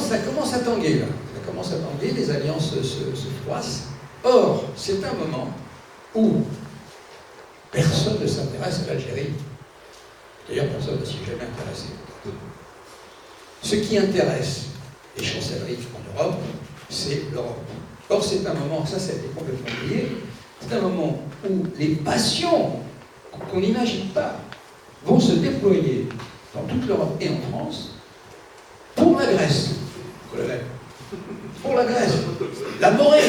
ça commence à tanguer, là. Ça commence à tanguer, les alliances se froissent. Or, c'est un moment où personne ne s'intéresse à l'Algérie. D'ailleurs, personne ne s'y est jamais intéressé. Ce qui intéresse les chancelleries en Europe, c'est l'Europe. Or, c'est un moment, ça a été complètement oublié, c'est un moment où les passions qu'on n'imagine pas vont se déployer dans toute l'Europe et en France pour la Grèce. Pour la Grèce. La Morée.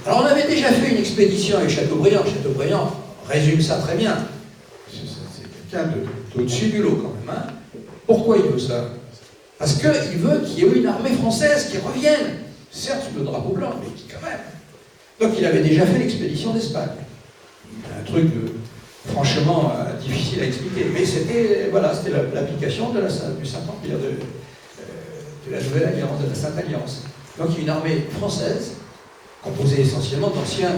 Alors, on avait déjà fait une expédition avec Chateaubriand. Chateaubriand résume ça très bien. C'est quelqu'un d'au-dessus du lot, quand même. Hein. Pourquoi il veut ça? Parce qu'il veut qu'il y ait une armée française qui revienne. Certes, sous le drapeau blanc, mais qui quand même. Donc, il avait déjà fait l'expédition d'Espagne. Un truc franchement difficile à expliquer. Mais c'était voilà, l'application du Saint-Empire, de la Nouvelle Alliance, de la Sainte Alliance. Donc, il y a une armée française, composée essentiellement d'anciens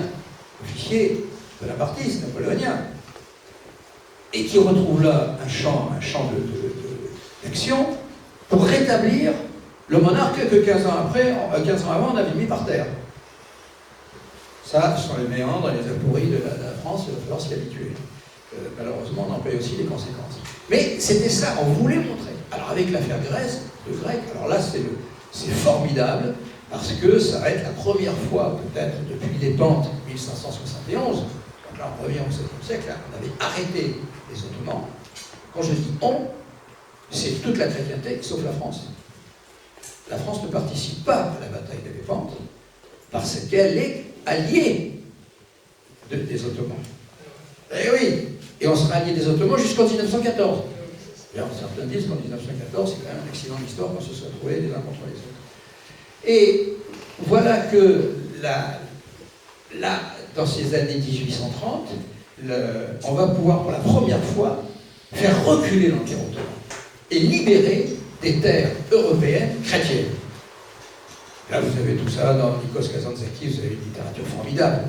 officiers bonapartistes, napoléoniens, et qui retrouve là un champ d'action pour rétablir le monarque que 15 ans avant, on avait mis par terre. Ça, ce sont les méandres et les apories de la France, il va falloir s'y habituer. Malheureusement, on en paye aussi les conséquences. Mais c'était ça, on voulait montrer. Alors avec l'affaire Grec, alors là c'est formidable, parce que ça va être la première fois, peut-être depuis les pentes 1571, donc là on revient au XVIIe siècle, là, on avait arrêté les Ottomans. Quand je dis on, c'est toute la chrétienté, sauf la France. La France ne participe pas à la bataille de Lépante, parce qu'elle est alliée des Ottomans. Eh oui, et on sera allié des Ottomans jusqu'en 1914. Alors, certains disent qu'en 1914, c'est quand même un accident de l'histoire qu'on se soit trouvés les uns contre les autres. Et voilà que là, dans ces années 1830, on va pouvoir pour la première fois faire reculer l'Empire ottoman et libérer des terres européennes chrétiennes. Là, vous avez tout ça dans Nikos Kazantzakis, vous avez une littérature formidable,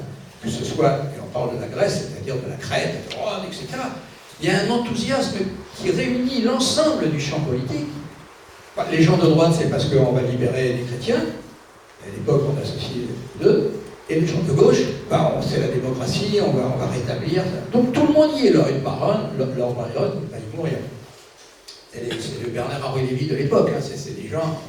que ce soit, et on parle de la Grèce, c'est-à-dire de la Crète, de Rome, etc. Il y a un enthousiasme qui réunit l'ensemble du champ politique. Enfin, les gens de droite, c'est parce qu'on va libérer les chrétiens. À l'époque, on associait les deux. Et les gens de gauche, ben, c'est la démocratie, on va rétablir. Donc tout le monde y est. Lord Byron, il mourir. C'est le Bernard-Henri Lévy de l'époque. Hein. C'est des gens.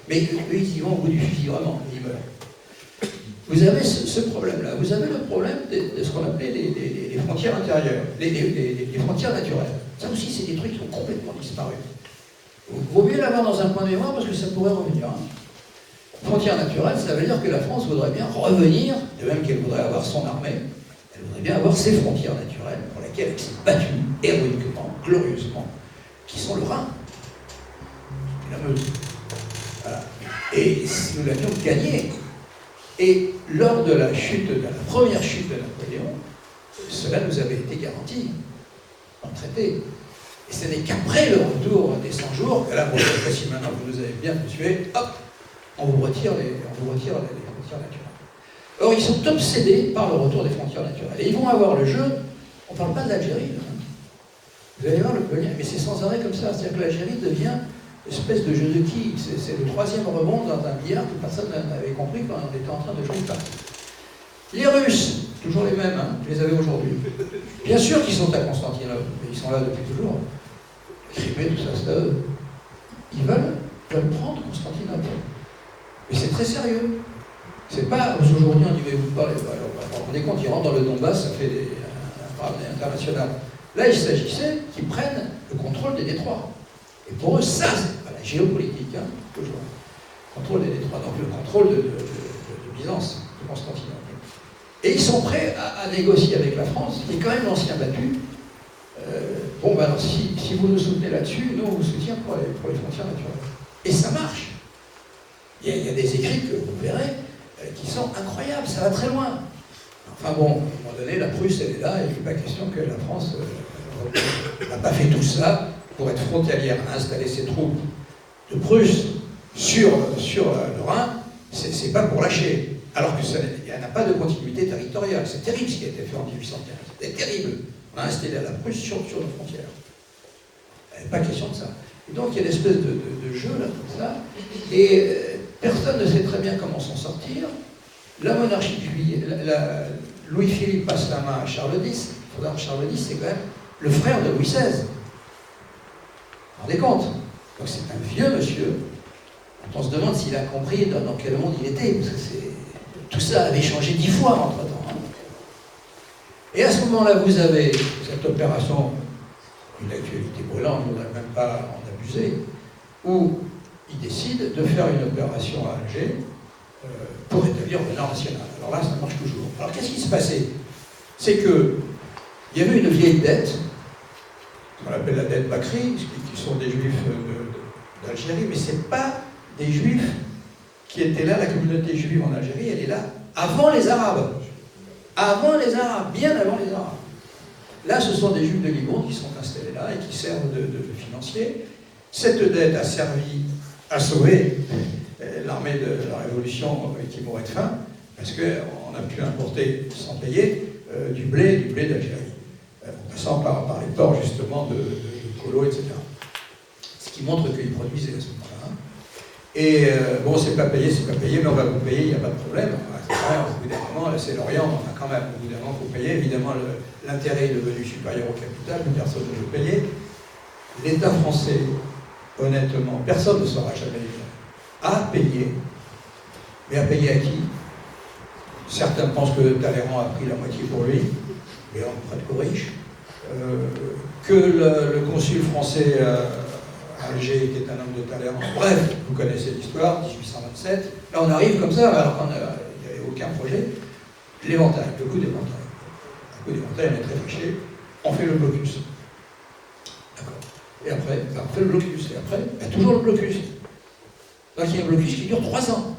Mais eux, ils y vont au bout du fusil, vraiment. Ils meurent. Vous avez ce problème-là. Vous avez le problème de ce qu'on appelait les frontières intérieures, les frontières naturelles. Ça aussi, c'est des trucs qui ont complètement disparu. Il vaut mieux l'avoir dans un point de mémoire parce que ça pourrait revenir. Hein. Frontières naturelles, ça veut dire que la France voudrait bien revenir, de même qu'elle voudrait avoir son armée, elle voudrait bien avoir ses frontières naturelles pour lesquelles elle s'est battue héroïquement, glorieusement, qui sont le Rhin et la Meuse. Voilà. Et si nous l'avions gagné. Et lors de la première chute de Napoléon, cela nous avait été garanti en traité. Et ce n'est qu'après le retour des 100 jours, que là, bon, si maintenant vous nous avez bien tué, hop, on vous retire les frontières naturelles. Or, ils sont obsédés par le retour des frontières naturelles. Et ils vont avoir le jeu, on ne parle pas d'Algérie, vous allez voir le lien, mais c'est sans arrêt comme ça, c'est-à-dire que l'Algérie devient une espèce de jeu de quilles, c'est le troisième rebond dans un billard que personne n'avait compris quand on était en train de jouer une partie. Les Russes, toujours les mêmes, hein, je les avais aujourd'hui. Bien sûr qu'ils sont à Constantinople, mais ils sont là depuis toujours. Crimée, tout ça, c'est à eux. Ils veulent prendre Constantinople. Mais c'est très sérieux. C'est pas, aujourd'hui on dit, mais vous parlez, vous rendez compte, ils rentrent dans le Donbass, ça fait un drame international. Là, il s'agissait qu'ils prennent le contrôle des détroits. Et pour eux, ça, c'est pas la géopolitique, hein, toujours. Le contrôle des détroits, donc le contrôle de Byzance, de Constantinople. Et ils sont prêts à négocier avec la France, qui est quand même l'ancien battu. Bon, ben alors, si vous nous soutenez là-dessus, nous, on vous soutient pour les frontières naturelles. Et ça marche. Il y a des écrits que vous verrez qui sont incroyables, ça va très loin. Enfin bon, à un moment donné, la Prusse, elle est là, et il n'est pas question que la France n'a pas fait tout ça pour être frontalière, installer ses troupes de Prusse sur le Rhin, c'est pas pour lâcher. Alors qu'il n'y a pas de continuité territoriale. C'est terrible ce qui a été fait en 1815. C'était terrible. On a installé la Prusse sur nos frontières. Il n'y avait pas question de ça. Et donc il y a une espèce de jeu là, comme ça, et personne ne sait très bien comment s'en sortir. La monarchie de Juillet, Louis-Philippe passe la main à Charles X. Il faut savoir que Charles X, c'est quand même le frère de Louis XVI. Vous vous rendez compte? Donc c'est un vieux monsieur. On se demande s'il a compris dans quel monde il était, parce que tout ça avait changé 10 fois entre-temps. Hein. Et à ce moment-là, vous avez cette opération, une actualité brûlante, on n'a même pas en abusé, où il décide de faire une opération à Alger pour établir le nord national. Alors là, ça marche toujours. Alors qu'est-ce qui se passait? C'est qu'il y avait une vieille dette, qu'on appelle la dette Bakri, qui sont des juifs d'Algérie, mais ce n'est pas des juifs qui étaient là, la communauté juive en Algérie, elle est là avant les Arabes. Avant les Arabes, bien avant les Arabes. Là, ce sont des juifs de Liban qui sont installés là et qui servent de financiers. Cette dette a servi à sauver l'armée de la Révolution qui mourait de faim, parce qu'on a pu importer sans payer du blé d'Algérie, en passant par les ports justement de Colo, etc. Ce qui montre qu'ils produisaient à ce moment-là. Et bon, c'est pas payé, mais on va vous payer, il n'y a pas de problème. C'est vrai, au bout d'un moment, c'est l'Orient, enfin quand même, au bout d'un moment, il faut payer. Évidemment, l'intérêt est devenu supérieur au capital, mais personne ne veut payer. L'État français, honnêtement, personne ne saura jamais le dire, a payé. Mais a payé à qui? Certains pensent que Talleyrand a pris la moitié pour lui, mais on prête qu'aux riches. Que le consul français à Alger, qui est un homme de Talleyrand, bref, vous connaissez l'histoire, 1827. Là, on arrive comme ça, alors qu'il n'y avait aucun projet. L'éventail, le coup d'éventail. Le coup d'éventail, on est très fâché. On fait le blocus. D'accord. Et après, on fait le blocus. Et après, il y a toujours le blocus. Donc il y a un blocus qui dure 3 ans.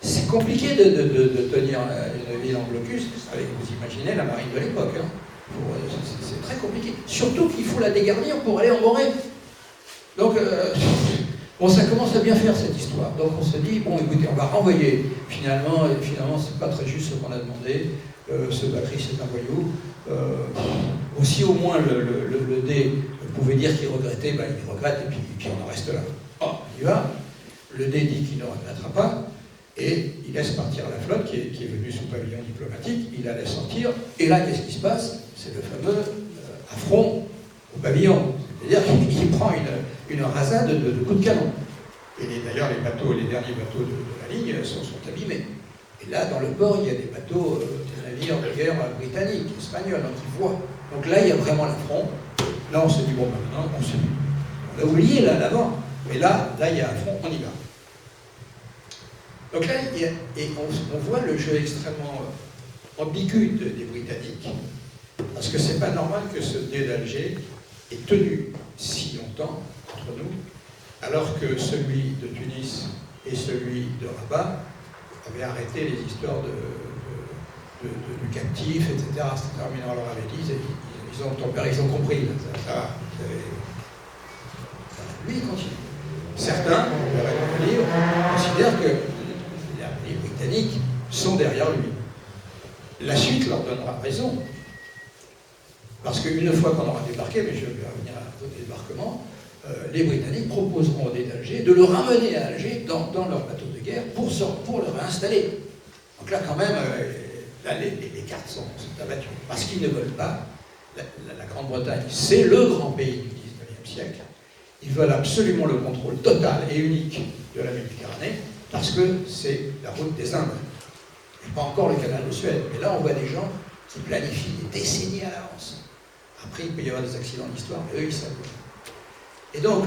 C'est compliqué de tenir une ville en blocus, avec, vous imaginez, la marine de l'époque. Hein. C'est très compliqué. Surtout qu'il faut la dégarnir pour aller en Morée. Donc, bon, ça commence à bien faire cette histoire. Donc on se dit, bon, écoutez, on va renvoyer. Finalement, c'est pas très juste ce qu'on a demandé. Ce Bakri, c'est un voyou. Aussi, au moins, le D pouvait dire qu'il regrettait, ben, il regrette, et puis on en reste là. Oh, il y va. Le D dit qu'il ne regrettera pas. Et il laisse partir la flotte qui est venue sous pavillon diplomatique, il la laisse sortir, et là, qu'est-ce qui se passe? C'est le fameux affront au pavillon. C'est-à-dire qu'il prend une rasade de coups de canon. Et d'ailleurs, les derniers bateaux de la ligne sont abîmés. Et là, dans le port, il y a des bateaux, des navires de guerre britanniques, espagnols, donc ils voient. Donc là, il y a vraiment l'affront. Là, on se dit, bon, maintenant, on a oublié là-bas. Mais là, il y a un front, on y va. Donc là, on voit le jeu extrêmement ambigu des Britanniques, parce que c'est pas normal que ce dé d'Alger ait tenu si longtemps entre nous, alors que celui de Tunis et celui de Rabat avaient arrêté les histoires du captif, etc. Mais on leur avait dit, ils ont compris. Là, lui, il continue. Certains, dans le livre, considèrent que les Britanniques sont derrière lui. La suite leur donnera raison. Parce qu'une fois qu'on aura débarqué, mais je vais revenir au débarquement, les Britanniques proposeront au dé d'Alger de le ramener à Alger dans leur bateau de guerre pour le réinstaller. Donc là, quand même, les cartes sont abattues. Parce qu'ils ne veulent pas, la Grande-Bretagne, c'est le grand pays du XIXe siècle, ils veulent absolument le contrôle total et unique de la Méditerranée, parce que c'est la route des Indes. Et pas encore le canal de Suède. Mais là, on voit des gens qui planifient des décennies à l'avance. Après, il peut y avoir des accidents d'histoire, mais eux, ils savent. Et donc,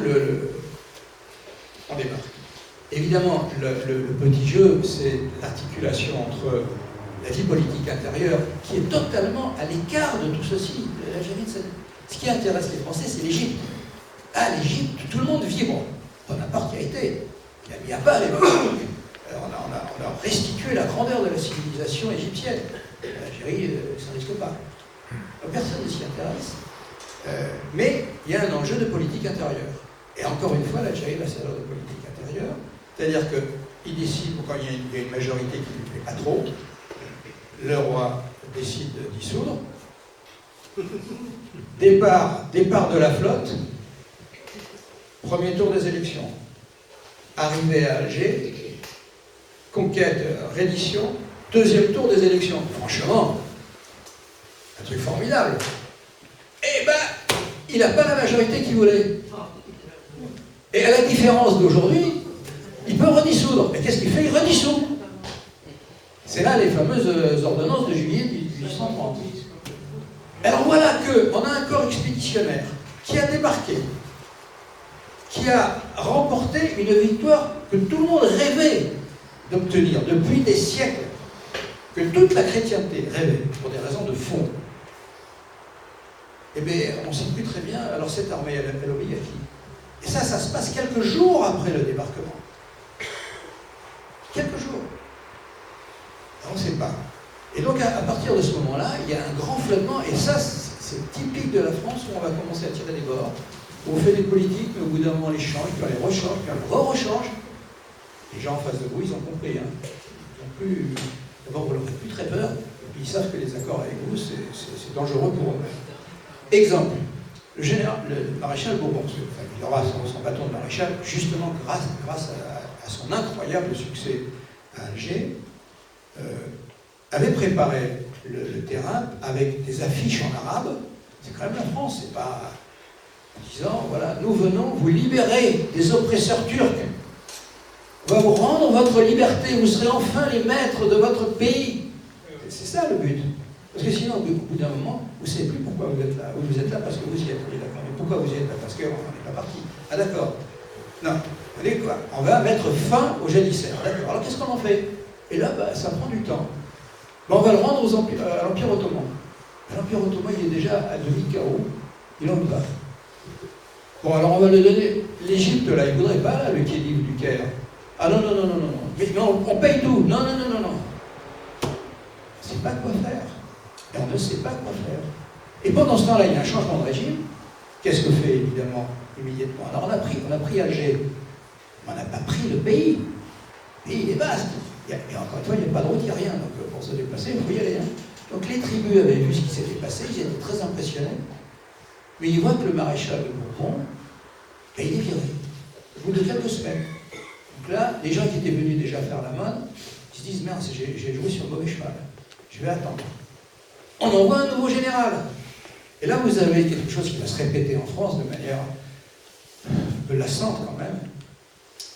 on démarque. Évidemment, le petit jeu, c'est l'articulation entre la vie politique intérieure, qui est totalement à l'écart de tout ceci, de l'Algérie de cette... Ce qui intéresse les Français, c'est l'Égypte. Ah, l'Égypte, tout le monde vibre. Bonaparte y a été. Il n'y a pas les on a restitué la grandeur de la civilisation égyptienne. L'Algérie, ça ne risque pas. Donc, personne ne s'y intéresse. Mais il y a un enjeu de politique intérieure. Et encore une fois, l'Algérie va servir de politique intérieure. C'est-à-dire qu'il décide, quand il y a une majorité qui ne lui plaît pas trop, le roi décide de dissoudre. Départ de la flotte. Premier tour des élections. Arrivée à Alger, conquête, reddition, deuxième tour des élections. Franchement, un truc formidable. Eh ben, il n'a pas la majorité qu'il voulait. Et à la différence d'aujourd'hui, il peut redissoudre. Mais qu'est-ce qu'il fait? Il redissout. C'est là les fameuses ordonnances de juillet 1830. Alors voilà qu'on a un corps expéditionnaire qui a débarqué, qui a remporté une victoire que tout le monde rêvait d'obtenir depuis des siècles, que toute la chrétienté rêvait, pour des raisons de fond. Eh bien, on ne sait plus très bien, alors cette armée, elle obéit à qui? Et ça se passe quelques jours après le débarquement. Quelques jours. On ne sait pas. Et donc, à partir de ce moment-là, il y a un grand flottement, et ça, c'est typique de la France, où on va commencer à tirer des bords, où on fait des politiques, mais au bout d'un moment, on les change, puis on les rechange, puis on les rechange. Les gens en face de vous, ils ont compris. Hein. Ils ont plus... D'abord, vous leur faites plus très peur, et puis ils savent que les accords avec vous, c'est dangereux pour eux. Exemple, le maréchal Bourbon, il aura son bâton de maréchal, justement grâce à son incroyable succès à Alger, avait préparé le terrain avec des affiches en arabe. C'est quand même la France, c'est pas en disant, voilà, nous venons vous libérer des oppresseurs turcs. On va vous rendre votre liberté, vous serez enfin les maîtres de votre pays. C'est ça le but. Parce que sinon, au bout d'un moment, vous ne savez plus pourquoi vous êtes là. Vous êtes là parce que vous y êtes, d'accord. Mais pourquoi vous y êtes là? Parce qu'on n'est pas parti. Ah d'accord. Non. Vous voyez quoi? On va mettre fin aux janissaires. D'accord. Alors qu'est-ce qu'on en fait? Et là, ça prend du temps. On va le rendre à l'Empire ottoman. L'Empire ottoman, il est déjà à demi-KO. Il n'en veut pas. Bon, alors on va le donner. L'Égypte, là, il ne voudrait pas, là, le Khedive du Caire. Ah non. Mais non, on paye tout. Non. On ne sait pas quoi faire. Et on ne sait pas quoi faire. Et pendant ce temps-là, il y a un changement de régime. Qu'est-ce que fait, évidemment, immédiatement? Alors on a pris Alger. On n'a pas pris le pays. Le pays est vaste. Et encore une fois, il n'y a pas de route, il n'y a rien. Donc pour se déplacer, il faut y aller. Hein. Donc les tribus avaient vu ce qui s'était passé, ils étaient très impressionnés. Mais ils voient que le maréchal de Bourbon, il est viré. Au bout de quelques semaines. Donc là, les gens qui étaient venus déjà faire la mode, ils se disent, merde, j'ai joué sur le mauvais cheval. Je vais attendre. On envoie un nouveau général. Et là, vous avez quelque chose qui va se répéter en France de manière un peu lassante quand même.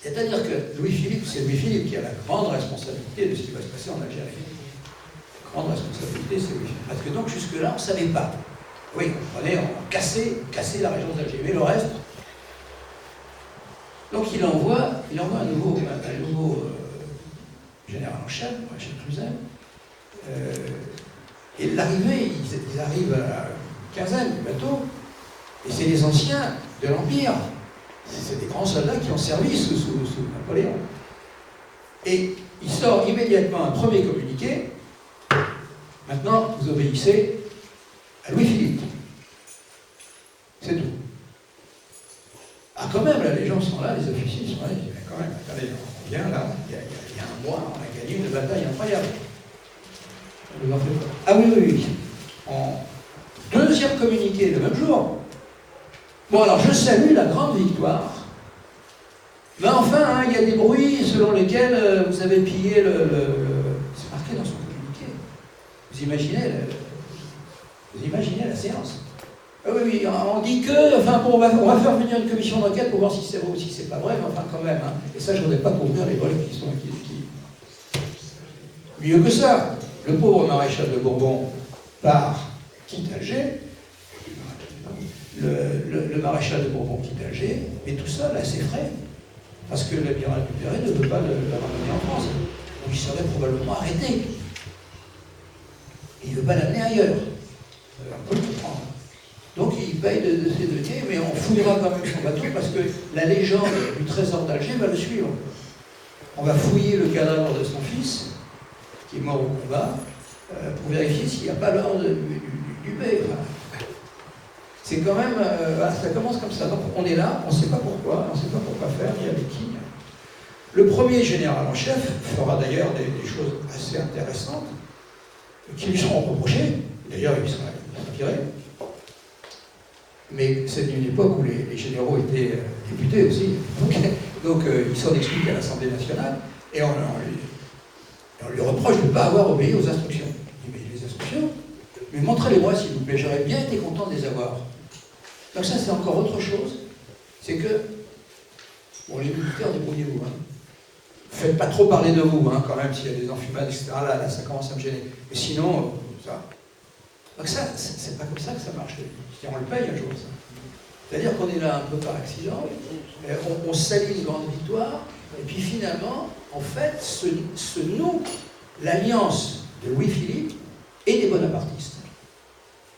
C'est-à-dire que Louis-Philippe, c'est Louis-Philippe qui a la grande responsabilité de ce qui va se passer en Algérie. La grande responsabilité, c'est Louis-Philippe. Parce que donc, jusque-là, on ne savait pas. Oui, on cassait la région d'Alger. Mais le reste... Donc, il envoie un nouveau général en chef, Rachid Cluzel. Et l'arrivée, ils arrivent à une quinzaine de bateaux, et c'est les anciens de l'Empire. C'est des grands soldats qui ont servi sous Napoléon. Et il sort immédiatement un premier communiqué. Maintenant, vous obéissez à Louis-Philippe. C'est tout. Ah, quand même, là, les gens sont là, les officiers sont là, ils disent, mais quand même, attendez, on vient là, il y a un mois, on a gagné une bataille incroyable. Ah oui. En deuxième communiqué, le même jour. Bon, alors je salue la grande victoire. Mais enfin, il y a des bruits selon lesquels vous avez pillé c'est marqué dans son communiqué. Vous imaginez la séance. Ah oui, on dit que, enfin, bon, on va faire venir une commission d'enquête pour voir si c'est vrai ou si c'est pas vrai, mais enfin, quand même. Hein. Et ça, je ne voudrais pas couvrir les vols qui sont... Mieux que ça. Le pauvre maréchal de Bourbon quitte Alger, le maréchal de Bourbon quitte Alger, mais tout ça, là, c'est frais, parce que l'amiral Duperré ne veut pas le ramener en France. Donc il serait probablement arrêté. Il ne veut pas l'amener ailleurs. On peut le comprendre. Donc il paye de ses deniers, mais on fouillera quand même son bateau, parce que la légende du trésor d'Alger va le suivre. On va fouiller le cadavre de son fils, qui est mort au combat, pour vérifier s'il n'y a pas l'ordre du paix. C'est quand même... ça commence comme ça. Donc on est là, on ne sait pas pourquoi, on ne sait pas pourquoi faire, ni avec qui. Le premier général en chef fera d'ailleurs des choses assez intéressantes, qui lui seront reprochées. D'ailleurs, il sera viré. mais c'est une époque où les généraux étaient députés aussi, donc ils s'en expliquent à l'Assemblée nationale, et on lui reproche de ne pas avoir obéi aux instructions. Il dit, mais les instructions, mais montrez-les-moi s'il vous plaît, j'aurais bien été content de les avoir. Donc ça c'est encore autre chose, c'est que, bon les militaires, débrouillez-vous, hein. Faites pas trop parler de vous, hein, quand même, s'il y a des enfumades, etc. Là, ça commence à me gêner. Mais sinon, ça. Donc ça, c'est pas comme ça que ça marche. On le paye un jour, ça. C'est-à-dire qu'on est là un peu par accident, on salit une grande victoire, et puis finalement, en fait, se noue l'alliance de Louis-Philippe et des bonapartistes.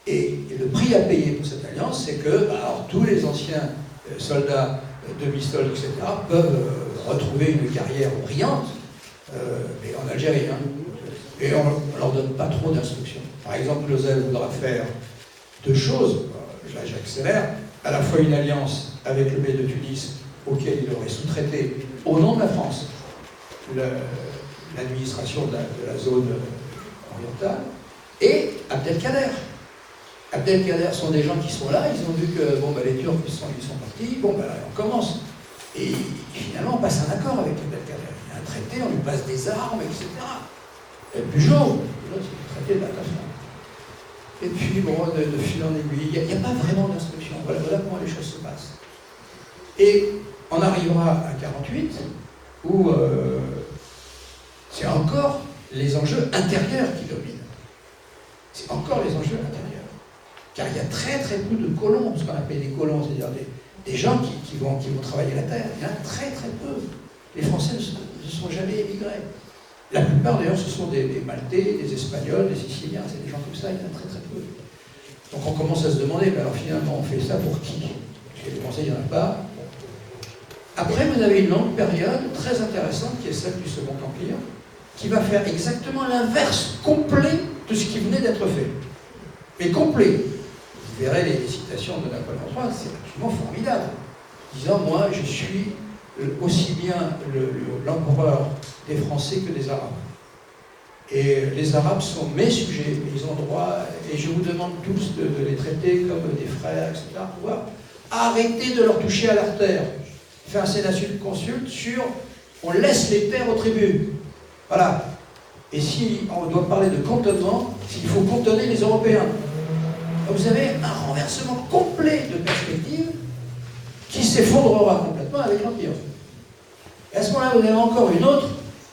Et le prix à payer pour cette alliance, c'est que alors, tous les anciens soldats de Bristol, etc., peuvent retrouver une carrière brillante, mais en Algérie. Hein. Et on ne leur donne pas trop d'instructions. Par exemple, Clausel voudra faire deux choses, là j'accélère, à la fois une alliance avec le bey de Tunis, auquel il aurait sous-traité, au nom de la France, l'administration de la zone orientale, et Abdelkader. Abdelkader sont des gens qui sont là, ils ont vu que bon, les Turcs ils sont partis, bon, on commence. Et finalement, on passe un accord avec Abdelkader. Il y a un traité, on lui passe des armes, etc. Et Bugeaud, c'est le traité de la Tafra. Et puis, bon, de fil en aiguille, il n'y a pas vraiment d'instruction. Voilà comment les choses se passent. Et on arrivera à 48, où c'est encore les enjeux intérieurs qui dominent. C'est encore les enjeux intérieurs. Car il y a très très peu de colons, ce qu'on appelle des colons, c'est-à-dire des gens qui vont travailler la terre. Il y en a très très peu. Les Français ne sont jamais émigrés. La plupart d'ailleurs ce sont des Maltais, des Espagnols, des Siciliens, c'est des gens comme ça, il y en a très très peu. Donc on commence à se demander, mais alors finalement on fait ça pour qui? Parce que les Français il n'y en a pas. Après vous avez une longue période très intéressante qui est celle du Second Empire, qui va faire exactement l'inverse complet de ce qui venait d'être fait. Mais complet. Vous verrez les citations de Napoléon III, c'est absolument formidable. Disant, moi, je suis aussi bien l'empereur des Français que des Arabes. Et les Arabes sont mes sujets, ils ont droit, et je vous demande tous de les traiter comme des frères, etc. Pouvoir arrêter de leur toucher à leur terre. Faire un Sénat consulte sur, on laisse les terres aux tribus. Voilà. Et si on doit parler de cantonnement, il faut cantonner les Européens. Vous avez un renversement complet de perspective qui s'effondrera complètement avec l'Empire. Et à ce moment-là, vous avez encore une autre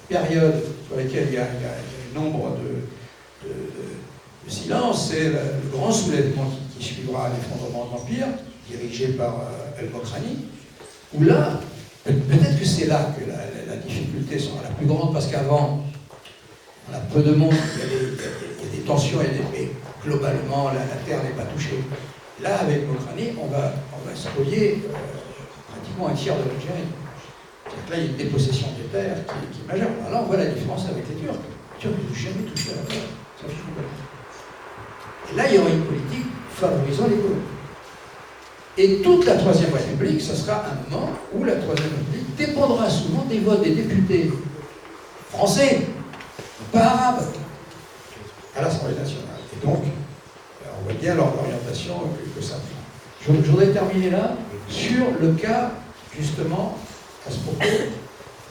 période sur laquelle il y a un nombre de silence, c'est le grand soulèvement qui suivra l'effondrement de l'Empire, dirigé par El-Mokrani, où là, peut-être que c'est là que la difficulté sera la plus grande, parce qu'avant, on a peu de monde, il y a des tensions, mais globalement, la terre n'est pas touchée. Là, avec Mokrani, on va spolier pratiquement un tiers de l'Algérie. Donc là, il y a une dépossession des terres qui est majeure. Alors là, on voit la différence avec les Turcs. Les Turcs n'ont jamais touché à la terre. Ça fait complètement. Et là, il y aura une politique favorisant les colons. Et toute la Troisième République, ce sera un moment où la Troisième République dépendra souvent des votes des députés français, pas arabes, à l'Assemblée nationale. Et donc, on voit bien l'orientation que ça prend. Je voudrais terminer là sur le cas, justement, à ce propos,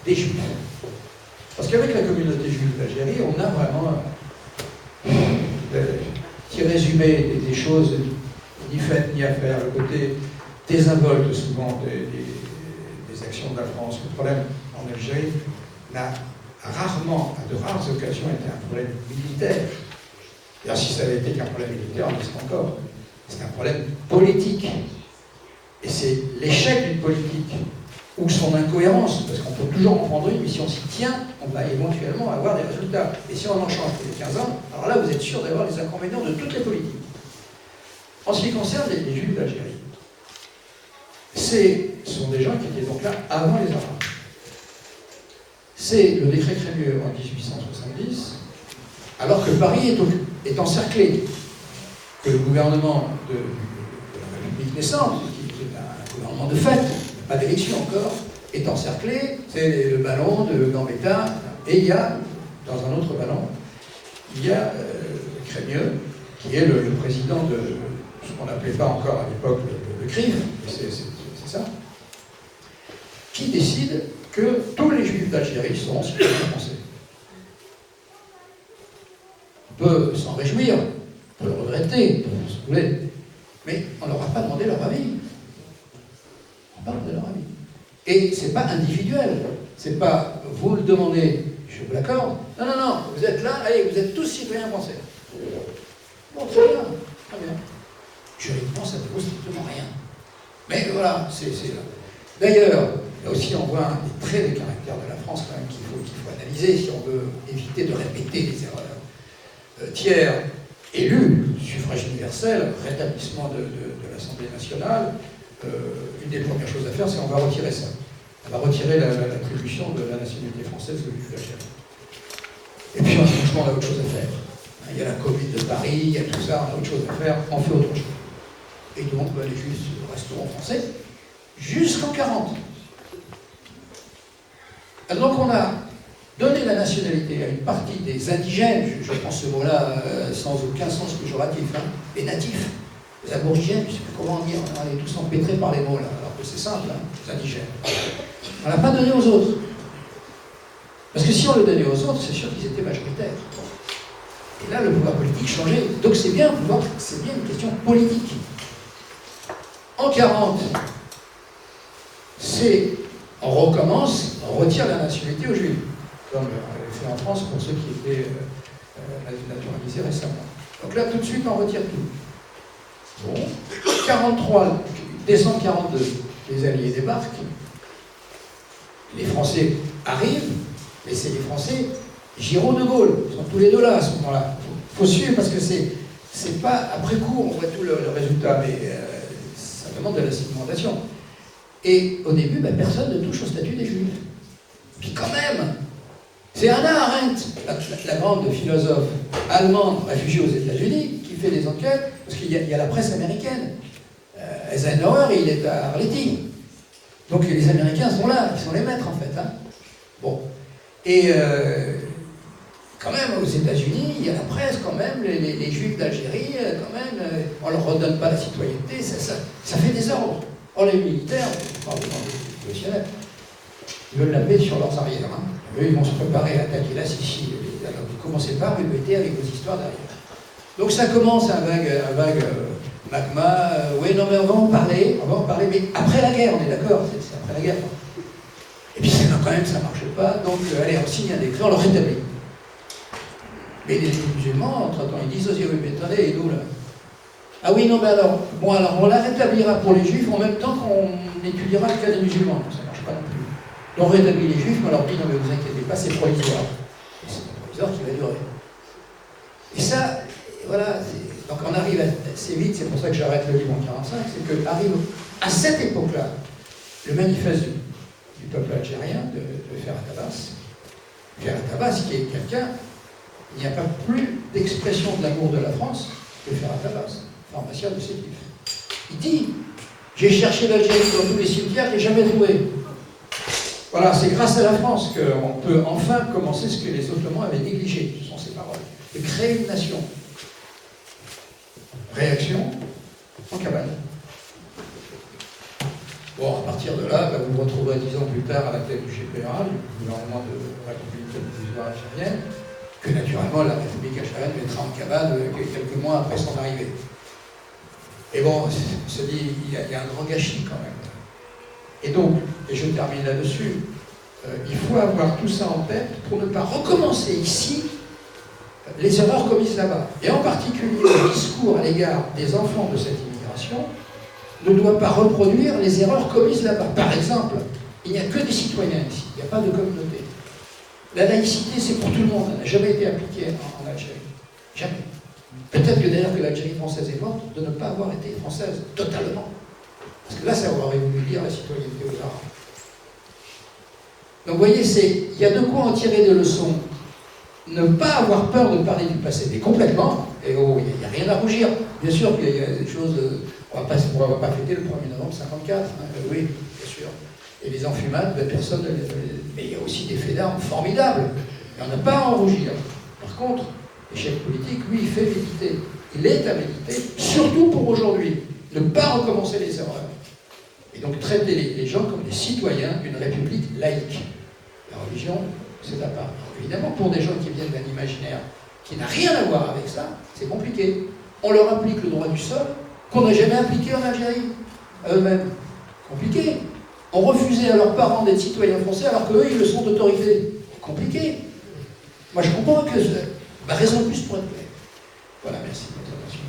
des Juifs. Parce qu'avec la communauté juive d'Algérie, on a vraiment petit résumé des choses ni faites ni à faire, le côté désinvolte souvent des actions de la France. Le problème en Algérie n'a rarement, à de rares occasions, été un problème militaire. D'ailleurs, si ça avait été qu'un problème militaire, on le sait encore. C'est un problème politique. Et c'est l'échec d'une politique ou son incohérence, parce qu'on peut toujours en prendre une, mais si on s'y tient, on va éventuellement avoir des résultats. Et si on en change tous les 15 ans, alors là, vous êtes sûr d'avoir les inconvénients de toutes les politiques. En ce qui concerne les Juifs d'Algérie, ce sont des gens qui étaient donc là avant les Arabes. C'est le décret Crémieux en 1870, alors que Paris est encerclé, que le gouvernement de la République naissante, qui est un gouvernement de fait, pas d'élection encore, est encerclé, c'est le ballon de Gambetta, et il y a, dans un autre ballon, il y a Crémieux, qui est le président ce qu'on n'appelait pas encore à l'époque le CRIF, c'est ça, qui décide que tous les juifs d'Algérie seront citoyens français. On peut s'en réjouir, on peut le regretter, si vous voulez, mais on ne leur a pas demandé leur avis. On n'a pas demandé leur avis. Et ce n'est pas individuel, c'est pas vous le demandez, je vous l'accorde. Non, non, non, vous êtes là, allez, vous êtes tous citoyens français. Bon, très bien, très bien. Juridiquement, ça ne vaut strictement rien. Mais voilà, c'est là. D'ailleurs, là aussi, on voit des traits de caractère de la France quand même qu'il faut analyser si on veut éviter de répéter les erreurs. Thiers, élu, suffrage universel, rétablissement de l'Assemblée nationale, une des premières choses à faire, c'est qu'on va retirer ça. On va retirer l'attribution de la nationalité française au juif d'Algérie. Et puis, franchement, on a autre chose à faire. Il y a la Commune de Paris, il y a tout ça, on a autre chose à faire, on fait autre chose. Et donc, les Juifs resteront français jusqu'en 1940. Donc, on a donné la nationalité à une partie des indigènes, je prends ce mot-là sans aucun sens péjoratif, hein, les natifs, les aborigènes, je ne sais plus comment dire, on est tous empêtrés par les mots là, alors que c'est simple, hein, les indigènes. On ne l'a pas donné aux autres. Parce que si on le donnait aux autres, c'est sûr qu'ils étaient majoritaires. Et là, le pouvoir politique changeait. Donc c'est bien, vous voyez, c'est bien une question politique. En 1940, on recommence, on retire la nationalité aux Juifs, comme on l'avait fait en France pour ceux qui étaient naturalisés récemment. Donc là, tout de suite, on retire tout. Bon, 43, décembre 42, les Alliés débarquent, les Français arrivent, mais c'est les Français Giraud de Gaulle, ils sont tous les deux là à ce moment-là. Il faut suivre parce que c'est pas après coup, on voit tout le résultat, mais ça demande de la sédimentation. Et au début, personne ne touche au statut des Juifs. Puis quand même, c'est Hannah Arendt, la grande philosophe allemande réfugiée aux États-Unis, qui fait des enquêtes, parce qu'il y a la presse américaine. Eisenhower, il est à Arletty. Donc les Américains sont là, ils sont les maîtres en fait. Hein. Bon. Et quand même, aux États-Unis, il y a la presse, quand même, les Juifs d'Algérie, quand même, on ne leur redonne pas la citoyenneté, ça fait des ordres. Or, les militaires, par exemple, les professionnels, ils veulent la paix sur leurs arrières. Hein. Eux, ils vont se préparer à attaquer la Sicile. Alors, vous commencez pas à répéter avec vos histoires derrière. Donc, ça commence un vague magma. Oui, non, mais on va en parler, mais après la guerre, on est d'accord, c'est après la guerre. Et puis, quand même, ça ne marche pas, donc, allez, on signe un décret, on le rétablit. Mais les musulmans, entre-temps, ils disent aussi, oui, mais attendez, et nous, là? Ah oui, non, mais alors, on la rétablira pour les Juifs en même temps qu'on étudiera le cas des musulmans. Ça ne marche pas non plus. Donc, on rétablit les Juifs, mais on leur dit, non, mais vous inquiétez pas, c'est provisoire. Et c'est un provisoire qui va durer. Et ça, voilà, donc on arrive assez vite, c'est pour ça que j'arrête le livre en 1945, c'est qu'arrive à cette époque-là, le manifeste du peuple algérien de Ferhat Abbas. Ferhat Abbas, qui est quelqu'un, il n'y a pas plus d'expression de l'amour de la France que Ferhat Abbas, pharmacien de Sétif. Il dit, j'ai cherché l'Algérie dans tous les cimetières, je n'ai jamais trouvé. Voilà, c'est grâce à la France qu'on peut enfin commencer ce que les Ottomans avaient négligé, ce sont ces paroles, de créer une nation. Réaction en cabane. Bon, à partir de là, vous vous retrouverez 10 ans plus tard à la tête du GPA, du gouvernement de la République provisoire algérienne, que naturellement la République algérienne mettra en cabane quelques mois après son arrivée. Et bon, on se dit, il y a un grand gâchis quand même. Et donc, et je termine là-dessus, il faut avoir tout ça en tête pour ne pas recommencer ici les erreurs commises là-bas. Et en particulier, le discours à l'égard des enfants de cette immigration ne doit pas reproduire les erreurs commises là-bas. Par exemple, il n'y a que des citoyens ici, il n'y a pas de communauté. La laïcité, c'est pour tout le monde, elle n'a jamais été appliquée en Algérie. Jamais. Peut-être que d'ailleurs que l'Algérie française est morte de ne pas avoir été française, totalement. Parce que là, ça aurait voulu dire la citoyenneté aux Arabes. Donc vous voyez, il y a de quoi en tirer des leçons. Ne pas avoir peur de parler du passé, mais complètement, et il n'y a rien à rougir. Bien sûr qu'il y a des choses, on ne va pas fêter le 1er novembre 1954, hein, oui, bien sûr. Et les enfumades, personne, mais il y a aussi des faits d'armes formidables, et on n'a pas à en rougir. Par contre, l'échec politique, lui, il fait méditer. il est à méditer, surtout pour aujourd'hui. Ne pas recommencer les erreurs. Et donc traiter les gens comme des citoyens d'une république laïque. La religion, c'est à part. Évidemment, pour des gens qui viennent d'un imaginaire qui n'a rien à voir avec ça, c'est compliqué. On leur applique le droit du sol qu'on n'a jamais appliqué en Algérie, à eux-mêmes. Compliqué. On refusait à leurs parents d'être citoyens français alors qu'eux, ils le sont d'autorité. Compliqué. Moi, je comprends que... raison de plus pour être clair. Voilà, merci de votre attention.